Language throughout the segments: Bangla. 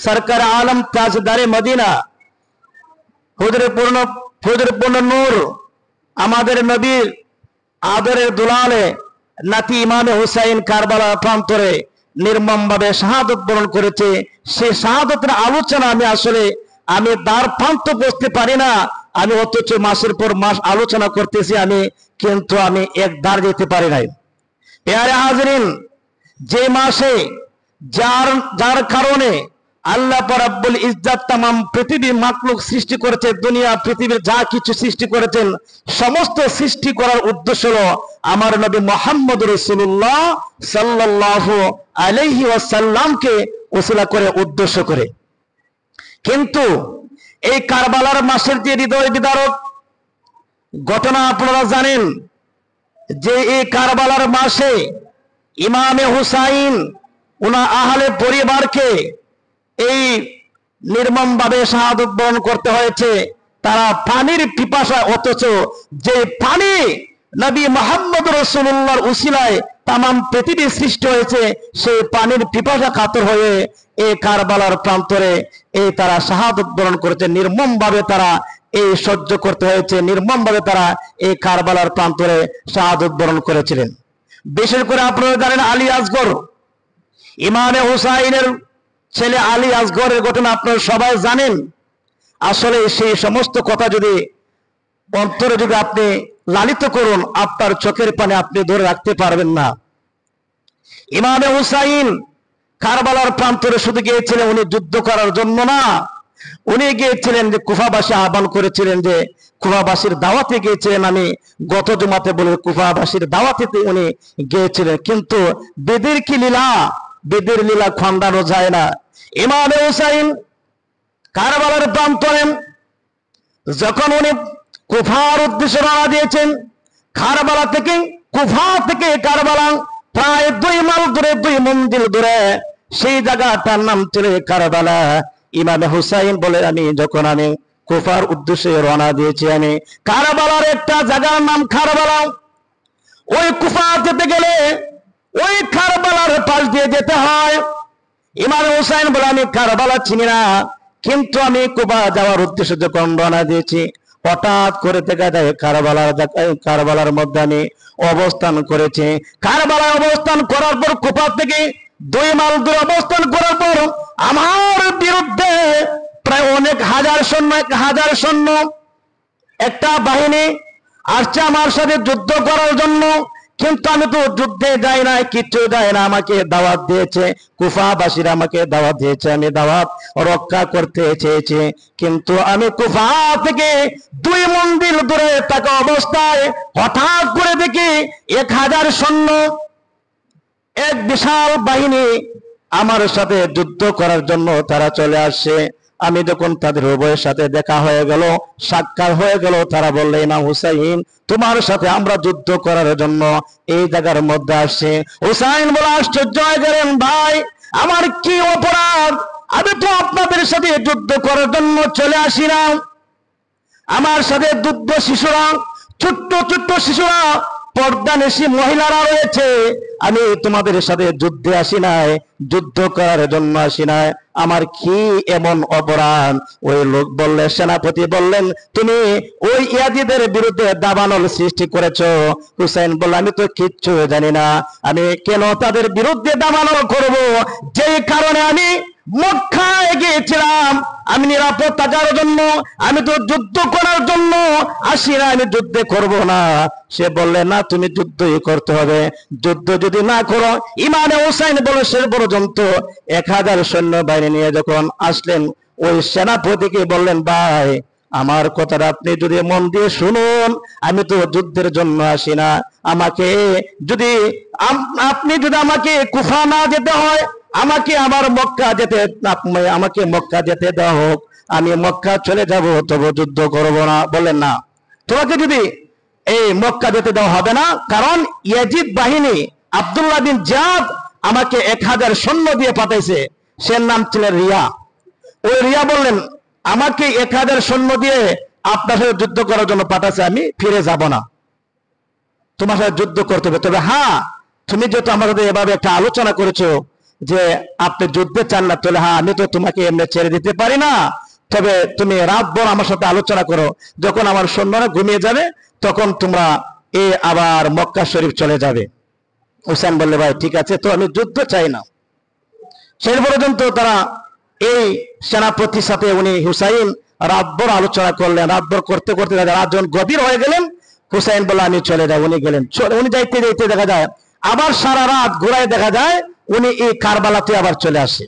সরকার আলম তাজদারে মদিনা হুজুর পূর্ণ নূর আমাদের নবীর আদরের দুলালে নাতি ইমামে হুসাইন কারবালা প্রান্তরে নির্মমভাবে শাহাদত বরণ করেছে। সেই শাহাদতের আলোচনা আমি দ্বার প্রান্ত বসতে পারি না, আমি অথচ মাসের পর মাস আলোচনা করতেছি আমি, কিন্তু আমি এক দ্বার যেতে পারি নাই। প্যারে হাজরিন, যে মাসে যার কারণে আল্লাহ রাব্বুল ইজ্জত তামাম পৃথিবীর মাখলুক সৃষ্টি করেছে, দুনিয়া পৃথিবীর যা কিছু সৃষ্টি করেছেন সমস্ত সৃষ্টি করার উদ্দেশ্য হলো আমার নবী মুহাম্মদ রাসূলুল্লাহ সাল্লাল্লাহু আলাইহি ওয়াসাল্লামকে ওসিলা করে, উদ্দেশ্য করে। কিন্তু এই কারবালার মাসের যে হৃদয় বিদারক ঘটনা আপনারা জানেন, যে এই কারবালার মাসে ইমামে হুসাইন ওনার আহলে পরিবারকে এই নির্মমভাবে শাহাদত বরণ করতে হয়েছে। তারা পানির পিপাসা, অথচ যে পানি নবী মুহাম্মদ রাসূলুল্লাহর উসিলায় তামাম পৃথিবী সৃষ্টি হয়েছে, সেই পানির পিপাসা কাতর হয়ে এই কারবালার প্রান্তরে তারা শাহাদত বরণ করেছে। নির্মমভাবে তারা সহ্য করতে হয়েছে, নির্মমভাবে তারা এই কারবালার প্রান্তরে শাহাদত বরণ করেছিলেন। বিশেষ করে আপনারা জানেন আলী আসগর, ইমামে হুসাইনের ছেলে আলী আসগরের ঘটনা আপনারা সবাই জানেন। আসলে সেই সমস্ত কথা যদি অন্তরে যদি আপনি লালিত করুন, আপনার চোখের পানি আপনি ধরে রাখতে পারবেন না। ইমামে হুসাইন কারবালার প্রান্তরে শুধু গিয়েছিলেন উনি যুদ্ধ করার জন্য না, উনি গিয়েছিলেন যে কুফাবাসী আহ্বান করেছিলেন, যে কুফাবাসীর দাওয়াতে গিয়েছিলেন। আমি গত জুমাতে বলে কুফাবাসীর দাওয়াতে উনি গিয়েছিলেন, কিন্তু বেদের কি লীলা, বেদের লীলা খণ্ডানো যায় না। ইমামে হুসাইন কারবালার প্রান্তরে যখন উনি কুফার উদ্দেশ্যে রওনা দিয়েছেন, কারবালা থেকে কুফা থেকে কারবালা প্রায় 2 মাইল দূরে, 2 মঞ্জিল দূরে, সেই জায়গাটার নাম ছিল কারবালা। ইমামে হুসাইন বলে, আমি কুফার উদ্দেশ্যে রওনা দিয়েছি, আমি কারবালার একটা জায়গার নাম কারবালা। ওই কুফা যেতে গেলে ওই কারবালার পাশ দিয়ে যেতে হয়। ইমামে হুসাইন বলে, আমি কারবালা চিনি না, কিন্তু আমি কুফা যাওয়ার উদ্দেশ্যে যখন রওনা দিয়েছি, হঠাৎ করে দেখা যায় কারবালার মধ্যে আমি অবস্থান করেছি। কারবালায় অবস্থান করার পর কুফা থেকে 2 মাইল দূরে অবস্থান করার পর আমার বিরুদ্ধে প্রায় অনেক হাজার সৈন্য একটা বাহিনী আসছে আমার সাথে যুদ্ধ করার জন্য। কিন্তু আমি তো যুদ্ধে যাই না, কিচ্ছু যাই না, আমাকে দাওয়াত দিয়েছে, কুফাবাসীরা আমাকে দাওয়াত দিয়েছে, আমি দাওয়াত রক্ষা করতে চেয়েছি। কিন্তু আমি কুফা থেকে 2 মঞ্জিল দূরে থাকা অবস্থায় হঠাৎ করে দেখি 1000 সৈন্য, এক বিশাল বাহিনী আমার সাথে যুদ্ধ করার জন্য তারা চলে আসছে। আমি যখন তাদের উভয়ের সাথে দেখা হয়ে গেল, সাক্ষাৎ হয়ে গেল, তারা বললে, ইমাম হুসাইন তোমার সাথে আমরা যুদ্ধ করার জন্য এই জায়গার মধ্যে আসছে। হুসাইন বলে, আশ্চর্য হয়ে গেলেন, ভাই আমার কি অপরাধ? আমি তো আপনাদের সাথে যুদ্ধ করার জন্য চলে আসি না। আমার সাথে দুধ শিশুরা, ছোট্ট ছোট্ট শিশুরা, পর্দানিশী মহিলারা রয়েছে, আমি তোমাদের সাথে যুদ্ধে আসি নাই, যুদ্ধ করার জন্য আসি নাই, আমার কি এমন অপরাধ? ওই লোক বললে, সেনাপতি বললেন, তুমি ওই ইয়াজিদের বিরুদ্ধে দাবানল সৃষ্টি করেছো। হুসাইন বলল, আমি তো কিচ্ছু জানি না, আমি কেন তাদের বিরুদ্ধে দাবানল করব? যেই কারণে আমি মক্কায় গিয়েছিলাম, আমি নিরাপদ থাকার জন্য, আমি তো যুদ্ধ করার জন্য আসি না, আমি যুদ্ধ করব না। সে বললে, না তুমি যুদ্ধই করতে হবে, যুদ্ধ যদি না করো। ইমামে হুসাইন বলে, সে পর্যন্ত 1000 সৈন্য বাহিনী নিয়ে যখন আসলেন, ওই সেনাপতিকে বললেন, ভাই আমার কথাটা আপনি যদি মন দিয়ে শুনুন, আমি তো যুদ্ধের জন্য আসি না, আমাকে যদি আপনি যদি আমাকে কুফা না যেতে হয়, আমাকে আবার মক্কা যেতে দেওয়া হোক, আমি মক্কা চলে যাব, তবু যুদ্ধ করব না। বললেন, না তোমাকে যদি এই মক্কা যেতে দেওয়া হবে না, কারণ ইয়াজিদ বাহিনী আব্দুল্লাহ বিন জিয়াদ আমাকে 1000 সৈন্য দিয়ে পাঠাইছে, সে নাম ছিল রিয়া। ওই রিয়া বললেন, আমাকে 1000 সৈন্য দিয়ে আপনার সাথে যুদ্ধ করার জন্য পাঠাচ্ছে, আমি ফিরে যাব না, তোমার সাথে যুদ্ধ করতে হবে। তবে হ্যাঁ, তুমি যেহেতু আমার সাথে এভাবে একটা আলোচনা করেছো, যে আপনি যুদ্ধে চান না, তাহলে হ্যাঁ আমি তো তোমাকে এমনি ছেড়ে দিতে পারি না, তবে তুমি রাতভর আমার সাথে আলোচনা করো, যখন আমার সৈন্যরা ঘুমিয়ে যাবে তখন তোমরা আবার মক্কা শরীফ চলে যাবে। হুসাইন বললে ভাই ঠিক আছে, তো আমি যুদ্ধ চাই না। সেই পর্যন্ত তারা এই সেনাপতির সাথে উনি হুসাইন রাতভর আলোচনা করলেন। রাতভর করতে করতে রাত যখন গভীর হয়ে গেলেন, হুসাইন বলল আমি চলে যাই। উনি গেলেন। উনি যাইতে যাইতে দেখা যায় আবার সারা রাত ঘুরায় দেখা যায় উনি এই কারবালাতে আবার চলে আসে।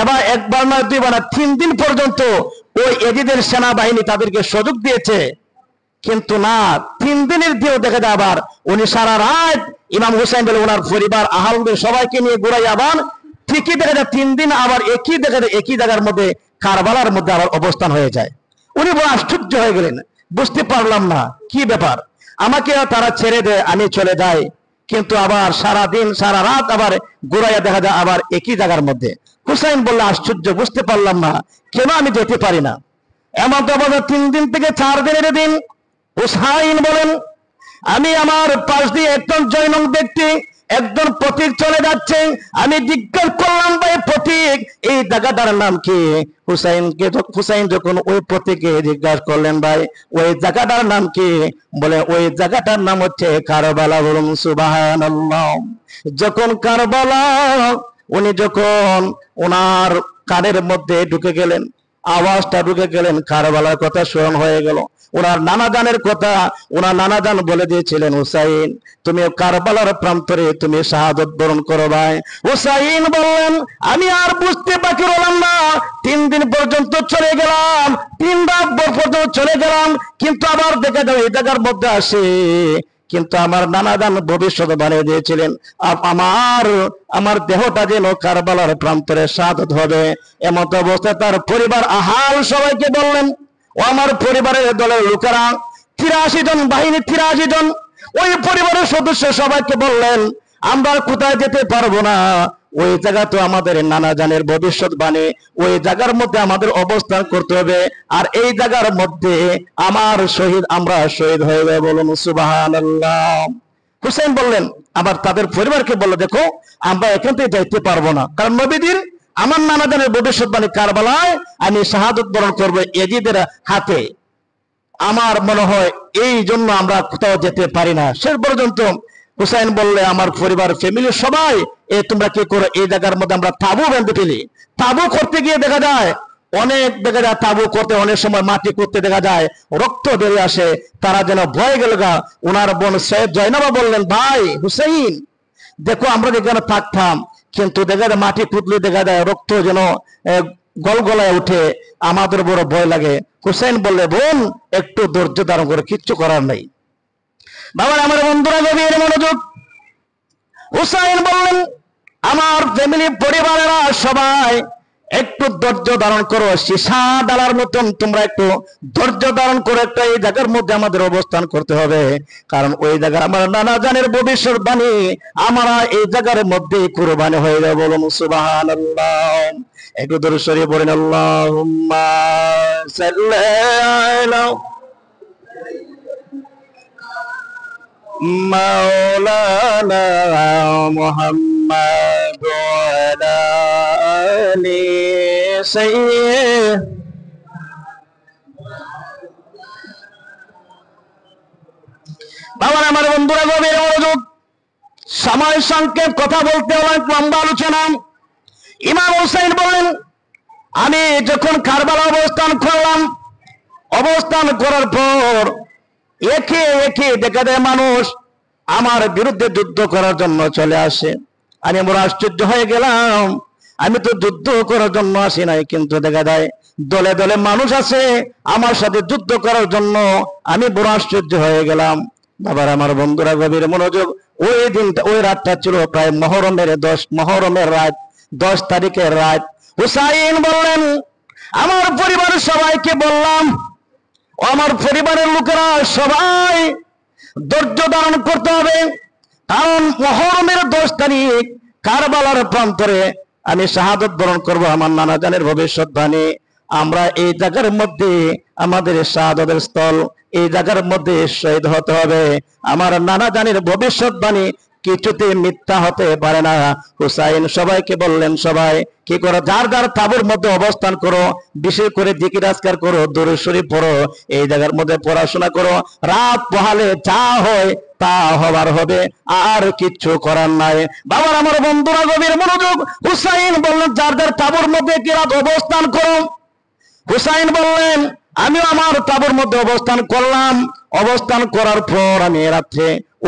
এবার একবার নয় দুইবার না, 3 দিন পর্যন্ত ওই এজিদের সেনাবাহিনী তাদেরকে সুযোগ দিয়েছে, কিন্তু না, 3 দিনের দিয়েও দেখা যায় আবার উনি সারা রাত ইমাম হুসাইন বলে ওনার পরিবার আহলদের সবাইকে নিয়ে ঘুরাই আবার ঠিকই দেখা যায় 3 দিন আবার একই জায়গার মধ্যে কারবালার মধ্যে আবার অবস্থান হয়ে যায়। উনি বড় আশ্চর্য হয়ে গেলেন, বুঝতে পারলাম না কি ব্যাপার, আমাকে তারা ছেড়ে দেয়, আমি চলে যাই, কিন্তু আবার সারা দিন সারা রাত আবার ঘুরাইয়া দেখা যায় আবার একই জায়গার মধ্যে। হুসাইন বলল আশ্চর্য, বুঝতে পারলাম না কেন আমি যেতে পারি না। এমন তো 3 দিন থেকে 4 দিনের দিন হুসাইন বলেন আমি আমার পাশ দিয়ে একজন জৈনক ব্যক্তি একজন পথিক চলে যাচ্ছে, আমি জিজ্ঞেস করলাম ভাই পথিক এই জায়গাটার নাম কি? হুসাইন যখন ওই পথিকে জিজ্ঞাসা করলেন ভাই ওই জায়গাটার নাম কি, বলে ওই জায়গাটার নাম হচ্ছে কারবালা। বলুন সুবহানাল্লাহ। যখন কারবালা উনি যখন ওনার কানের মধ্যে ঢুকে গেলেন, আওয়াজটা ঢুকে গেলেন, কারবালার কথা স্মরণ হয়ে গেল। ওনার নানা জানের কথা ওনার নানা জান বলে দিয়েছিলেন হুসাইন তুমি কারবালার প্রান্তরে তুমি শাহাদত বরণ করো ভাই। হুসাইন বললেন আমি আর বুঝতে বাকি রইলাম না, 3 দিন পর্যন্ত চলে গেলাম, 3 রাত পর্যন্ত চলে গেলাম, কিন্তু আবার দেখা যায় এই জায়গার মধ্যে আসে, কিন্তু আমার নানা জান ভবিষ্যৎ বানিয়ে দিয়েছিলেন আমার দেহটা যেন কারবালার প্রান্তরে শাহাদত হবে। এমন অবস্থায় তার পরিবার আহাল সবাইকে বললেন, ও আমার পরিবারের দলের লোকেরা 83 জন বাহিনী, 83 জন ওই পরিবারের সদস্য সবাইকে বললেন আমরা কোথায় যেতে পারবো না, ওই জায়গা তো আমাদের নানা জানের ভবিষ্যৎবাণী, ওই জায়গার মধ্যে আমাদের অবস্থান করতে হবে, আর এই জায়গার মধ্যে আমরা শহীদ হয়ে যাবে। বলুন সুবহানাল্লাহ। হুসাইন বললেন আবার তাদের পরিবারকে বলল দেখো আমরা এখান থেকে যাইতে পারবো না, কারণ নবীদের আমার নানা জানের ভবিষ্যৎবাণী কারবালায় আমি শাহাদত বরণ করবো এজিদের হাতে, আমার মনে হয় এই জন্য আমরা কোথাও যেতে পারি না। শেষ পর্যন্ত হুসাইন বললে আমার পরিবার ফ্যামিলি সবাই তোমরা কি করো, এই জায়গার মধ্যে আমরা তাবু বেঁধে ফেলি। তাবু করতে গিয়ে দেখা যায় তাবু করতে অনেক সময় মাটি করতে দেখা যায় রক্ত বেরিয়ে আসে, তারা যেন ভয় গেল গা। ওনার বোন সৈয়দ জয়নাবা বললেন ভাই হুসাইন দেখো আমরা যেখানে থাকতাম, কিন্তু দেখা যায় মাটি পুতলে দেখা যায় রক্ত যেন গলগলায় উঠে, আমাদের বড় ভয় লাগে। হুসাইন বললে বোন একটু ধৈর্য ধারণ করে, কিচ্ছু করার নাই। বাবা আমার বন্ধুরা গভীর মনোযোগ। হুসাইন বললেন আমার ফ্যামিলি পরিবারেরা সবাই একটু ধৈর্য ধারণ করো, সীসা ডালার মতন তোমরা একটু ধৈর্য ধারণ করে একটা এই জায়গার মধ্যে আমাদের অবস্থান করতে হবে, কারণ ওই জায়গার আমার নানা জানের ভবিষ্যৎবাণী আমরা এই জায়গার মধ্যে কুরবানি হয়ে যাবে। বলুন সুবহানাল্লাহ। একটু দরুদ শরীফ পড়েন আল্লাহুম্মা সাল্লি আলা মাওলানা মুহাম্মাদ ওয়া আলা আলি সাইয়্যিদ। বাবা আমার বন্ধুরা গভীর মনোযোগ। সময় সংক্ষেপ, কথা বলতে অনেক লম্বা আলোচনা। ইমাম হুসাইন বললেন আমি যখন কারবালা অবস্থান করলাম, অবস্থান করার পর একে একে দেখা যায় মানুষ আমার বিরুদ্ধে যুদ্ধ করার জন্য চলে আসে। আমি বড় আশ্চর্য হয়ে গেলাম, আমি তো যুদ্ধ করার জন্য আসি নাই, কিন্তু দেখা যায় দলে দলে মানুষ আছে আমার সাথে যুদ্ধ করার জন্য। আমি বড় আশ্চর্য হয়ে গেলাম। বাবার আমার বন্ধুরা গভীর মনোযোগ। ওই দিনটা ওই রাতটা ছিল প্রায় মহরমের রাত, 10 তারিখের রাত। হুসাইন বললেন আমার পরিবারের সবাইকে বললাম, আমার পরিবারের লোকেরা সবাই ধৈর্য ধারণ করতে হবে, কারণ মহরমের 10 তারিখ কারবালার প্রান্তরে আমি শাহাদত বরণ করব, আমার নানা জানের ভবিষ্যৎবাণী। আমরা এই জায়গার মধ্যে আমাদের শাহাদতের স্থল, এই জায়গার মধ্যে শহীদ হতে হবে। আমার নানা জানের ভবিষ্যৎবাণী কিছুতে মিথ্যা হতে পারে না। হুসাইন সবাইকে বললেন, সবাই কি করো, যার যার তাঁবুর মধ্যে অবস্থান করো, বিশেষ করে জিকির আজকার করো, দরুদ শরীফ পড়ো, এই জায়গার মধ্যে পড়াশোনা করো। রাত পোহালে যা হয় তা হবার হবে, আর কিচ্ছু করার নাই। বাবার আমার বন্ধুরা গভীর মনোযোগ। হুসাইন বললেন, যার যার তাঁবুর মধ্যে কি রাত অবস্থান করো। হুসাইন বললেন, আমিও আমার তাঁবুর মধ্যে অবস্থান করলাম। অবস্থান করার পর আমি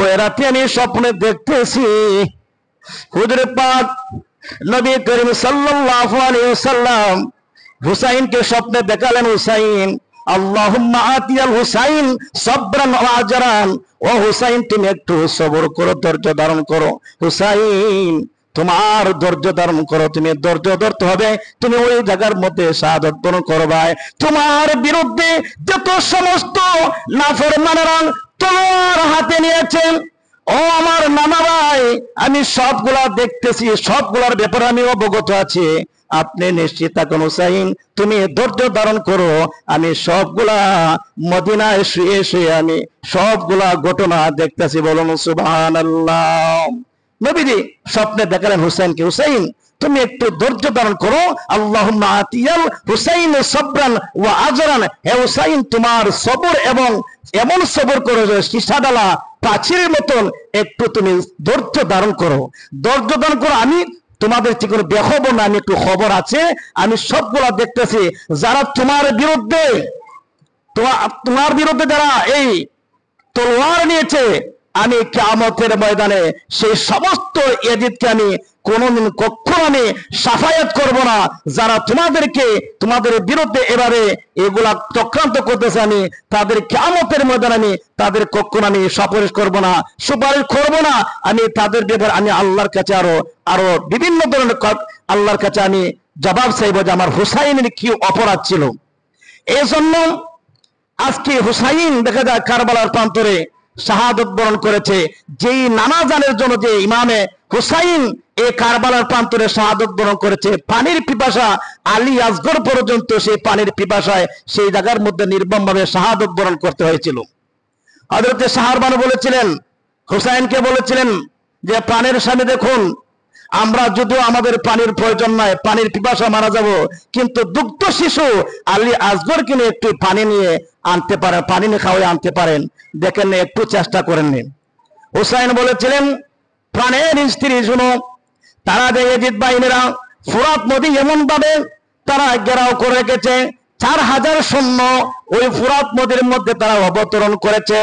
ওই রাতে আমি স্বপ্নে দেখতেছি হুজুর পাক নবী করিম সাল্লাল্লাহু আলাইহি ওয়াসাল্লাম হুসাইনকে স্বপ্নে দেখালেন, হুসাইন আল্লাহুম্মা আতিয়াল হুসাইন সাবরান ওয়া আজরান, ও হুসাইন তুমি একটু সবর করো, ধৈর্য ধারণ করো। হুসাইন তোমার ধৈর্য ধারণ করো, তুমি ধৈর্য ধরতে হবে, তুমি ওই জায়গার মধ্যে শাহাদাত বরণ করবে। তোমার বিরুদ্ধে যত সমস্ত নাফরমানেরা তলোয়ার হাতে নিয়েছেন, ও আমার নানা ভাই, আমি সবগুলা দেখতেছি, সবগুলার ব্যাপারে আমি অবগত আছি। আপনি নিশ্চিত থাকুন হুসাইন, তুমি ধৈর্য ধারণ করো, আমি সবগুলা মদিনায় শুয়ে শুয়ে আমি সবগুলা ঘটনা দেখতেছি। বলুন সুবহানাল্লাহ। নবীজি স্বপ্নে দেখালেন হুসাইনকে, হুসাইন তুমি একটু ধৈর্য ধারণ করো। আল্লাহুম্মা আতিয়াল হুসাইন সাবরান ওয়া আজরান, হে হুসাইন তোমার সবর এবং এমন সবর করো যে সীসাডালা প্রাচীরের মতন একটু তুমি ধৈর্য ধারণ করো, ধৈর্য ধারণ করো। আমি তোমাদের ঠিক কোনো বেখবর না, আমি একটু খবর আছে, আমি সবগুলা দেখতেছি। যারা তোমার বিরুদ্ধে যারা এই তলোয়ার নিয়েছে, আমি কিয়ামতের ময়দানে সেই সমস্ত ইয়াজিদকে আমি কোনোদিন কখনো আমি সাফায়াত করব না। যারা তোমাদের বিরুদ্ধে এবারে এগুলা চক্রান্ত করতেছে, আমি তাদের কিয়ামতের ময়দানে আমি তাদের কখনো আমি সুপারিশ করব না, আমি তাদের ব্যাপারে আমি আল্লাহর কাছে আরো বিভিন্ন ধরনের আল্লাহর কাছে আমি জবাব চাইব যে আমার হুসাইনের কি অপরাধ ছিল। এই জন্য আজকে হুসাইন দেখা যায় কারবালার প্রান্তরে শাহাদত বরণ করেছে। যেই নামাজানের জন্য যে ইমামে হুসাইন এই কারবালার প্রান্তরে শাহাদত বরণ করেছে, পানির পিপাসা আলী আসগর পর্যন্ত সেই পানির পিপাসায় সেই জায়গার মধ্যে নির্মমভাবে শাহাদত বরণ করতে হয়েছিল। হযরত শাহরবানু বলেছিলেন, হুসাইনকে বলেছিলেন যে পানির সামনে দেখুন, আমরা যদিও আমাদের পানির প্রয়োজন নাই, পানির পিপাসা মারা যাব, কিন্তু দুগ্ধ শিশু আলী আসগর কিনে একটু পানি নিয়ে আনতে পারেন, পানি খাওয়াই আনতে পারেন, দেখেন একটু চেষ্টা করেননি। হুসাইন বলেছিলেন, প্রাণের স্ত্রী শুনো, তারা যে ইয়াজিদ বাহিনীরা ফুরাত নদী এমন ভাবে তারা ঘেরাও করে রেখেছে, 4000 সৈন্য ওই ফুরাত নদীর মধ্যে তারা অবতরণ করেছে।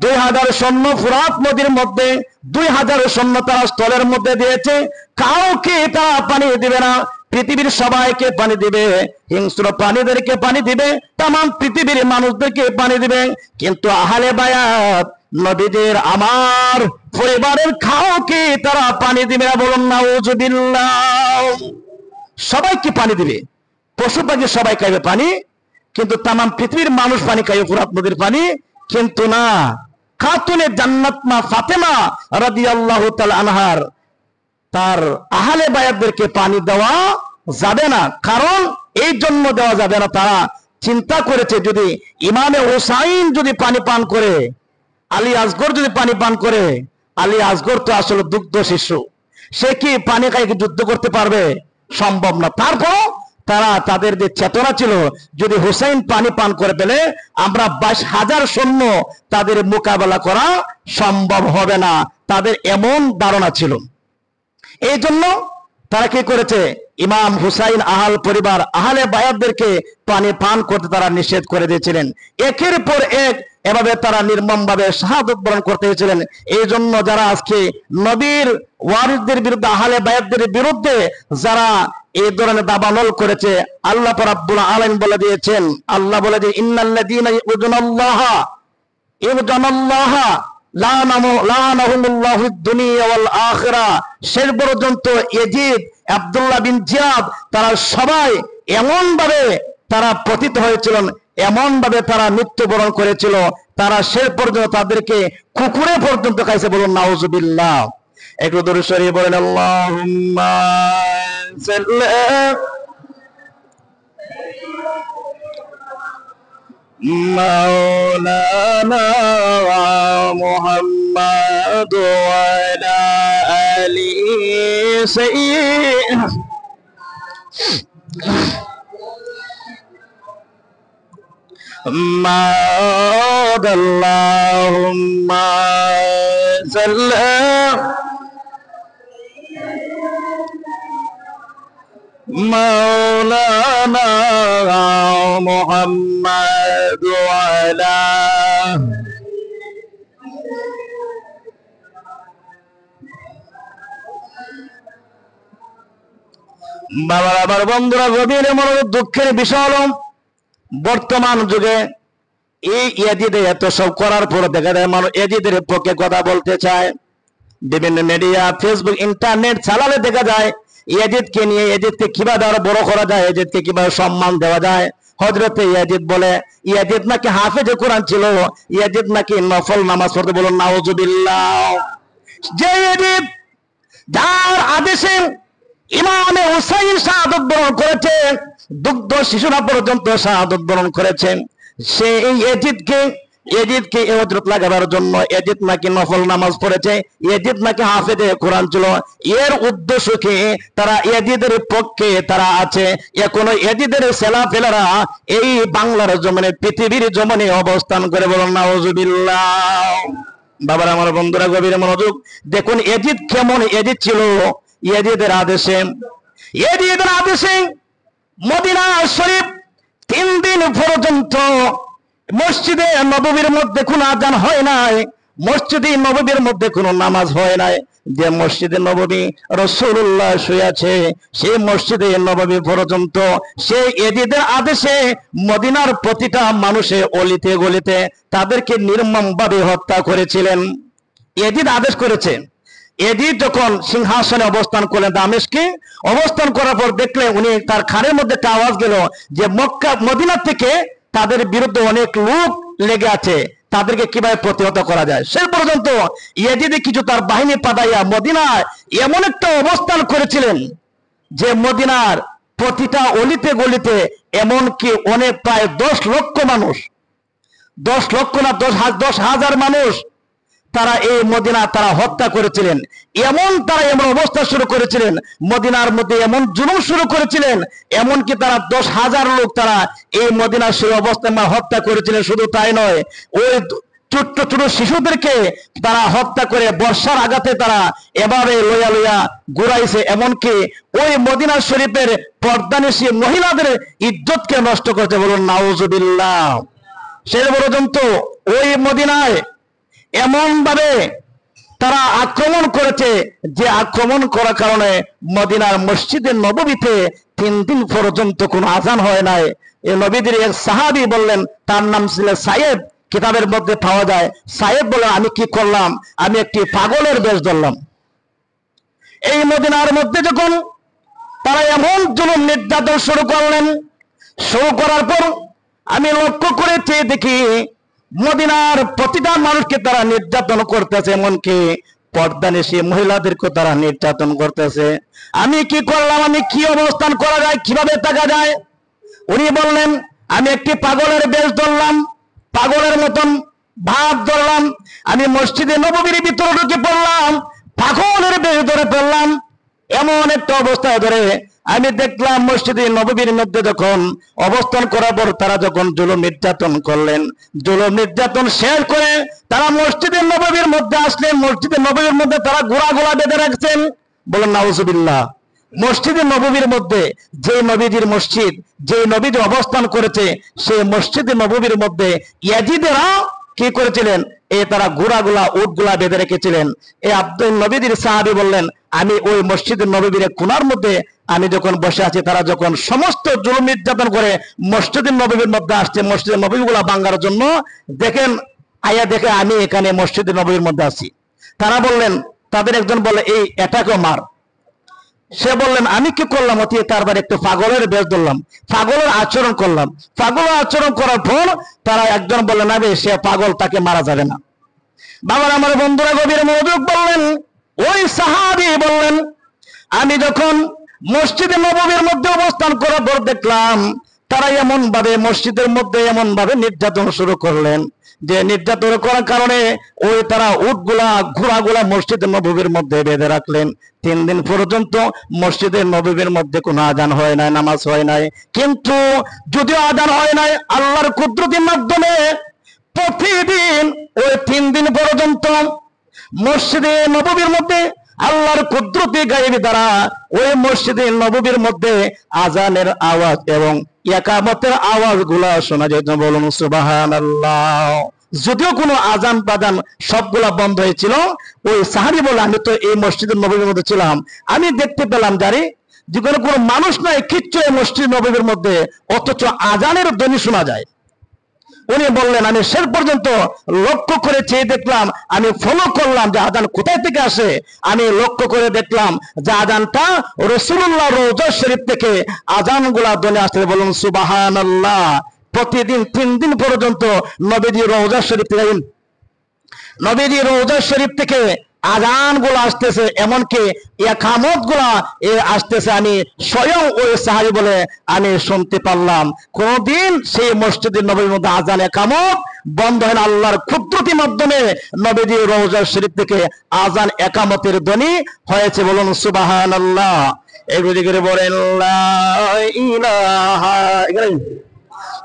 2000 সৈন্য ফুরাত নদীর মধ্যে, 2000 সৈন্য তারা স্থলের মধ্যে দিয়েছে। কাউকে তারা পানি দিবে না, পৃথিবীর সবাইকে পানি দিবে, হিংস্র প্রাণীদেরকে পানি দিবে, তামাম পৃথিবীর মানুষদেরকে পানি দিবে, কিন্তু আহলে বায়াত নবীদের আমার পরিবারের কাউকে তারা পানি দিবে না। বলুন নাউজুবিল্লাহ। সবাইকে পানি দিবে, পশু পাখি সবাই খাইবে পানি, কিন্তু তামাম পৃথিবীর মানুষ পানি খাইবে ফুরাত নদীর পানি, কিন্তু না খাতুনে জান্নাত মা ফাতেমা রাদিয়াল্লাহু তাআলা আনহার তার আহলে বায়াতদেরকে পানি দেওয়া যাবে না। কারণ এই জন্য দেওয়া যাবে না, তারা চিন্তা করেছে যদি ইমামে হুসাইন যদি পানি পান করে, আলী আসগর যদি পানি পান করে, আলী আসগর তো আসলে দুগ্ধ শিশু, সে কি পানি খাই যুদ্ধ করতে পারবে? সম্ভব না। তারপর তারা তাদের যে চেতনা ছিল, যদি হুসাইন পানি পান করে পেলে আমরা 22,000 সৈন্য তাদের মোকাবেলা করা সম্ভব হবে না, তাদের এমন ধারণা ছিল। এই জন্য তারা কি করেছে, ইমাম হুসাইন আহল পরিবার আহলে বায়াতদেরকে পানি পান করতে তারা নিষেধ করে দিয়েছিলেন। একের পর এক এভাবে তারা নির্মমভাবে শাহাদত বরণ করতে হয়েছিলেন। এই জন্য যারা আজকে নবীর ওয়ারিসদের বিরুদ্ধে, আহলে বায়াতদের বিরুদ্ধে যারা এই ধরনের দাবানল করেছে, আল্লাহ রাব্বুল আলামিন বলে দিয়েছেন, আল্লাহ বলে যে ইন্নাল্লাযীনা ইউযুনাল্লাহ লানাহুমুল্লাহু দুনিয়া ওয়াল আখিরাহ, শেষ পর্যন্ত ইয়াজিদ, আব্দুল্লাহ বিন জিয়াদ, তারা সবাই এমন ভাবে তারা পতিত হয়েছিলেন, এমন ভাবে তারা মৃত্যুবরণ করেছিল, তারা শেষ পর্যন্ত তাদেরকে কুকুরে পর্যন্ত খাইছে। বলুন নাউজুবিল্লাহ। একটু দরুদ শরীফ বলেন, আল্লাহুম্মা সাল্লি মাওলানা মুহাম্মদ ওয়া আলা আলি সাইয়্যিদ আল্লাহুম্মা সাল্লি মাওলানা মুহাম্মাদ ওয়া আলা বাবা আমার বন্ধুরা, গভীর মনোযোগ। দুঃখের বিষয় হলো বর্তমান যুগে এই ইয়াজিদে এত সব করার পর দেখা যায় মানুষ ইয়াজিদের পক্ষে কথা বলতে চায়। বিভিন্ন মিডিয়া, ফেসবুক, ইন্টারনেট চালালে দেখা যায় ইয়াজিদকে নিয়ে, ইয়াজিদকে কিভাবে আরো বড় করা যায়, ইয়াজিদকে কিভাবে সম্মান দেওয়া যায়। হযরতে ইয়াজিদ বলে ইয়াজিদ নাকি হাফেজে কোরআন ছিল, ইয়াজিদ নাকি নফল নামাজ পড়তে। বলুন নাউজুবিল্লাহ। যে ইয়াজিদ যার আদেশে ইমামে হুসাইন শাহাদাত বরণ করেছে, দুগ্ধ শিশুরা পর্যন্ত শাহাদাত বরণ করেছেন, সে এই ইয়াজিদকে এওয়াজত লাগাবার জন্য ইয়াজিদ নাকি নফল নামাজ পড়েছে, ইয়াজিদ নাকি হাফেজে কোরআন ছিল, এর উদ্দেশ্য কি তারা ইয়াজিদের পক্ষে তারা আছে। এখনো ইয়াজিদের ছেলেপেলেরা এই বাংলার জমিনে, পৃথিবীর জমিনে অবস্থান করে। বলুন নাউজুবিল্লাহ। বাবার আমার বন্ধুরা, গভীর মনোযোগ। দেখুন ইয়াজিদ কেমন ইয়াজিদ ছিল। ইয়াজিদের আদেশে মদিনা শরীফ 3 দিন পর্যন্ত মসজিদে নববীর মধ্যে কোনো আযান হয় নাই, মসজিদে নববীর মধ্যে কোনো নামাজ হয় নাই। যে মসজিদে নববী রাসূলুল্লাহ শুয়ে আছে, সেই মসজিদে নববী পর্যন্ত সেই ইয়াজিদের আদেশে মদিনার প্রতিটা মানুষে অলিতে গলিতে তাদেরকে নির্মমভাবে হত্যা করেছিলেন। ইয়াজিদ আদেশ করেছে। ইয়াজিদ যখন সিংহাসনে অবস্থান করলেন দামেস্কে, অবস্থান করার পর দেখলেন উনি, তার কানের মধ্যে একটা আওয়াজ গেল যে মদিনা থেকে তাদের বিরুদ্ধে অনেক লোক লেগে আছে, তাদেরকে কিভাবে প্রতিহত করা যায়। সে পর্যন্ত ইয়াজিদ কিছু তার বাহিনী পাঠাইয়া মদিনায় এমন একটা অবস্থান করেছিলেন যে মদিনার প্রতিটা অলিতে গলিতে এমনকি অনেক প্রায় 10 লক্ষ মানুষ, 10 লক্ষ না 10,000 মানুষ তারা এই মদিনা তারা হত্যা করেছিলেন। তারা এমন অবস্থা শুরু করেছিলেন, মদিনার মধ্যে এমন জুলুম শুরু করেছিলেন, এমনকি তারা 10,000 লোক তারা এই মদিনার সেই অবস্থায় হত্যা করেছিলেন। শুধু তাই নয়, ওই ছোট্ট ছোট শিশুদেরকে তারা হত্যা করে বর্ষার আঘাতে তারা এভাবে লইয়া ঘুরাইছে। এমনকি ওই মদিনা শরীফের পর্দানিশী মহিলাদের ইজ্জতকে নষ্ট করতে। বলুন নাউজুবিল্লাহ। সে পর্যন্ত ওই মদিনায় এমন ভাবে তারা আক্রমণ করেছে যে আক্রমণ করার কারণে মদিনার মসজিদে নববীতে 3 দিন পর্যন্ত কোনো আযান হয় নাই। এই নবীদের এক সাহাবী বললেন, তার নাম ছিল সায়েব, কিতাবের মধ্যে পাওয়া যায়। সায়েব বলে আমি কি করলাম, আমি একটি পাগলের বেশ ধরলাম। এই মদিনার মধ্যে যখন তারা এমন জুলুম নির্যাতন শুরু করার পর আমি লক্ষ্য করে চেয়ে দেখি মদিনার প্রতিটা মানুষকে তারা নির্যাতন করতেছে, এমনকি পর্দানিশী মহিলাদেরকে তারা নির্যাতন করতেছে। আমি কি করলাম, আমি কি অবস্থান করা যায়, কিভাবে থাকা যায়? উনি বললেন আমি একটি পাগলের বেশ ধরলাম, পাগলের মতন ভাব ধরলাম, আমি মসজিদে নববীর ভিতরে ঢুকে পড়লাম, পাগলের বেশ ধরে পড়লাম। এমন একটা অবস্থায় ধরে আমি দেখলাম মসজিদে নববীর মধ্যে যখন অবস্থান করার পর তারা যখন জুলুম নির্যাতন করলেন, জুলুম নির্যাতন শেষ করে তারা মসজিদে নববীর মধ্যে আসলেন। মসজিদে নববীর মধ্যে তারা গোড়া বেঁধে রাখছেন। বলেন নাউজুবিল্লাহ। মসজিদে নববীর মধ্যে যে নবীজির মসজিদ, যে নবীজি অবস্থান করেছে, সেই মসজিদে নববীর মধ্যে ইয়াজিদেরা কি করেছিলেন, তারা উটগুলা বেঁধে রেখেছিলেন। এই আব্দুল নবীর সাহাবী বললেন আমি ওই মসজিদের নববীর কোণার মধ্যে আমি যখন বসে আছি, তারা যখন সমস্ত জুলুম নির্যাতন করে মসজিদের নববীর মধ্যে আসছে, মসজিদের নববীগুলা ভাঙার জন্য দেখে আমি এখানে মসজিদের নববীর মধ্যে আছি। তারা বললেন, তাদের একজন বলে এটাকে মার। সে বললেন আমি কি করলাম, অতি তারপর একটু পাগলের বেশ ধরলাম, পাগলের আচরণ করলাম। পাগলের আচরণ করার পর তারা একজন বললেন না সে পাগল, তাকে মারা যাবে না। বাবার আমার বন্ধুরা গভীর মনোযোগ। বললেন ওই সাহাবী বললেন আমি যখন মসজিদে নববীর মধ্যে অবস্থান করার পর দেখলাম তারা এমন ভাবে মসজিদের মধ্যে এমন ভাবে নির্যাতন শুরু করলেন যে নির্যাতন করার কারণে ওই তারা উটগুলা ঘোড়াগুলা মসজিদ নববীর মধ্যে বেঁধে রাখলেন। 3 দিন পর্যন্ত মসজিদের নববীর মধ্যে কোনো আজান হয় নাই, নামাজ হয় নাই। কিন্তু যদিও আজান হয় নাই, আল্লাহর কুদরতের মাধ্যমে প্রতিদিন ওই 3 দিন পর্যন্ত মসজিদে নববীর মধ্যে আল্লাহর কুদরতি গায়েবী দ্বারা ওই মসজিদে নববীর মধ্যে আজানের আওয়াজ এবং ইকামতের আওয়াজগুলা শোনা যেত। বলুন সুবহানাল্লাহ। যদিও কোনো আজান বাজান সবগুলা বন্ধ হয়েছিল, ওই সাহাবী বলে আমি তো এই মসজিদের নববীর মধ্যে ছিলাম, আমি দেখতে পেলাম জারি যেখানে কোনো মানুষ নাই, কিচ্ছু এই মসজিদ নববীর মধ্যে, অথচ আজানের ধ্বনি শোনা যায়। উনি বললেন আমি শেষ পর্যন্ত লক্ষ্য করে চেয়ে দেখলাম, আমি ফলো করলাম যে আজান কোথায় থেকে আসে। আমি লক্ষ্য করে দেখলাম যে আজানটা রাসূলুল্লাহ রওজা শরীফ থেকে আজানগুলা ধ্বনি আসছে। বলুন সুবহানাল্লাহ। প্রতিদিন 3 দিন পর্যন্ত নবীজি রওজা শরীফ থেকে আজান গুলা আসতেছে, এমনকি ইকামত গুলা আসতেছে। আমি স্বয়ং ওই সাহাবী বলে আমি শুনতে পারলাম। কোনদিন সেই মসজিদের নববীর মধ্যে আজান ইকামত বন্ধ হয় না, আল্লাহর কুদরতের মাধ্যমে নবীজি রওজা শরীফ থেকে আজান ইকামতের ধ্বনি হয়েছে। বলুন সুবহানাল্লাহ। এগুলি করে বলেন লা ইলাহা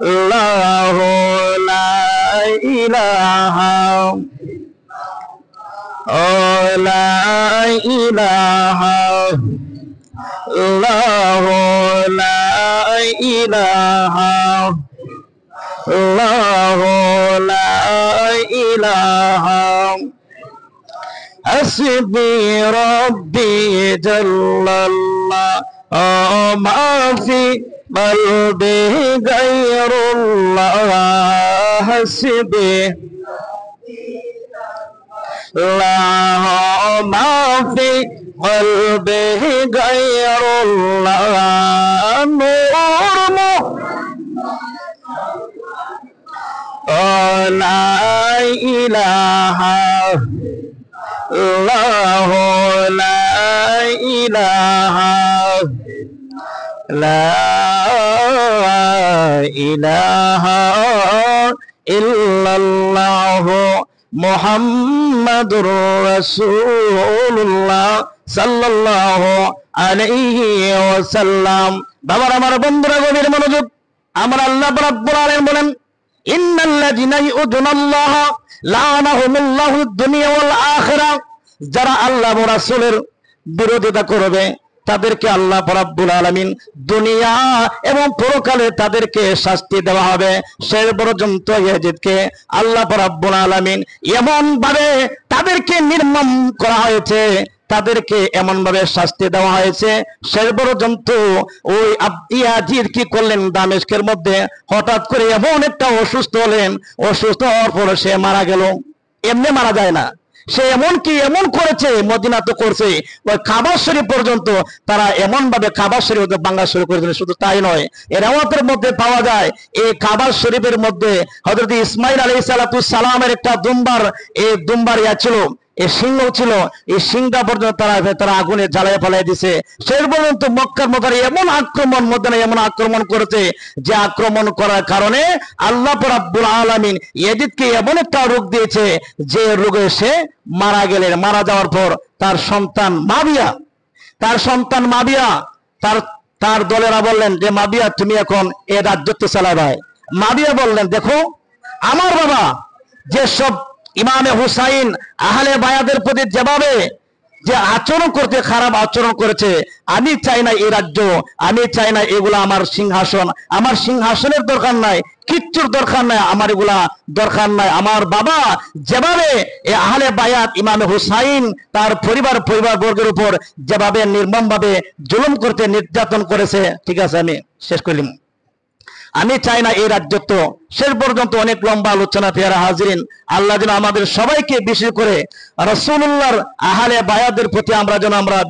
ইল্লাল্লাহ লা ইলাহা লা ইলাহা ইল্লাল্লাহ লা ইলাহা ইল্লাল্লাহ লা ইলাহা হাসবি রাব্বি জাল্লাল্লাহ মা ফি কলবি গায়রুল্লাহ হাসবি লা মা ফি কলবি গায়রুল্লাহ নূর লা ইলাহা ইল্লাল্লাহ লা ইলাহা লা ইলাহা ইল্লাল্লাহ মুহাম্মাদুর রাসূলুল্লাহ সাল্লাল্লাহু আলাইহি ওয়াসাল্লাম। বাবার আমার বন্ধুরা গভীর মনোযোগ। আমার আল্লাহ রাব্বুল আলামিন বলেন ইন্নাল্লাযিনা ইউযুনাল্লাহ লাআনাহুমুল্লাহুদ দুনিয়া ওয়াল আখিরাহ। যারা আল্লাহ ও রাসূলের বিরোধিতা করবে তাদেরকে আল্লাহ রাব্বুল আলামিন দুনিয়া এবং পরকালে তাদেরকে শাস্তি দেওয়া হবে। শেষ পর্যন্ত ইয়াজিদকে আল্লাহ রাব্বুল আলামিন এমন ভাবে তাদেরকে নির্মম করা হয়েছে, তাদেরকে এমন ভাবে শাস্তি দেওয়া হয়েছে। শেষ পর্যন্ত ওই ইয়াজিদ কি করলেন, দামেস্কের মধ্যে হঠাৎ করে এমন একটা অসুস্থ হলেন, অসুস্থ হওয়ার পর সে মারা গেল। এমনি মারা যায় না, সে এমন করেছে, মদিনা তো করছে, ওই কাবা শরীফ পর্যন্ত তারা এমন ভাবে কাবা শরীফ বাংলা শুরু করে দিল। শুধু তাই নয়, এর রেওয়াতের মধ্যে পাওয়া যায় এই কাবা শরীফের মধ্যে হযরত ইসমাঈল আলাইহিস সালামের একটা দুম্বার ছিল, এই সিংহ ছিল, এই সিংহটা পর্যন্ত তারা আগুনে জ্বালায় ফেলাই দিছে। শেষ পর্যন্ত মক্কার মধ্যে এমন আক্রমণ করেছে যে আক্রমণ করার কারণে আল্লাহ রাব্বুল আলামিন ইয়াজিদকে এমন একটা রোগ দিয়েছে যে রোগে সে মারা গেলেন। মারা যাওয়ার পর তার সন্তান মাবিয়া তার দলেরা বললেন যে মাবিয়া তুমি এখন এ রাজ্যত্ব চালাবে। মাবিয়া বললেন দেখো আমার বাবা যেসব ইমামে হুসাইন আহলে বায়াতের প্রতি যেভাবে যে আচরণ করতে খারাপ আচরণ করেছে, আমি চাই না এই রাজ্য, আমি চাই না এগুলা আমার সিংহাসনের দরকার নাই, কিচ্ছুর দরকার নাই, আমার এগুলা দরকার নাই। আমার বাবা যেভাবে এই আহলে বায়াত ইমামে হুসাইন তার পরিবার বর্গের উপর যেভাবে নির্মম ভাবে জুলুম করতে নির্যাতন করেছে, ঠিক আছে আমি শেষ করলাম, আমি চাই না এই রাজ্যত্ব। শেষ পর্যন্ত অনেক লম্বা আলোচনা। পেয়ারা হাজিরিন, আল্লাহ যেন আমাদের সবাইকে বেশি করে রাসূলুল্লাহর আহলে বায়াতের প্রতি আমরা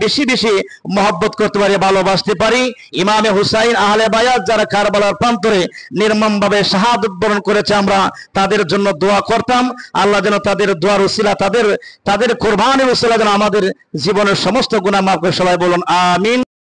বেশি বেশি মহব্বত করতে পারি, ভালোবাসতে পারি। ইমামে হুসাইন আহলে বায়াত যারা কারবালার প্রান্তরে নির্মম ভাবে শাহাদাত বরণ করেছে, আমরা তাদের জন্য দোয়া করতাম। আল্লাহ যেন তাদের দোয়ার উসিলা, তাদের কোরবানির উসিলা যেন আমাদের জীবনের সমস্ত গুনাহ মাফ করে। সবাই বলুন আমিন।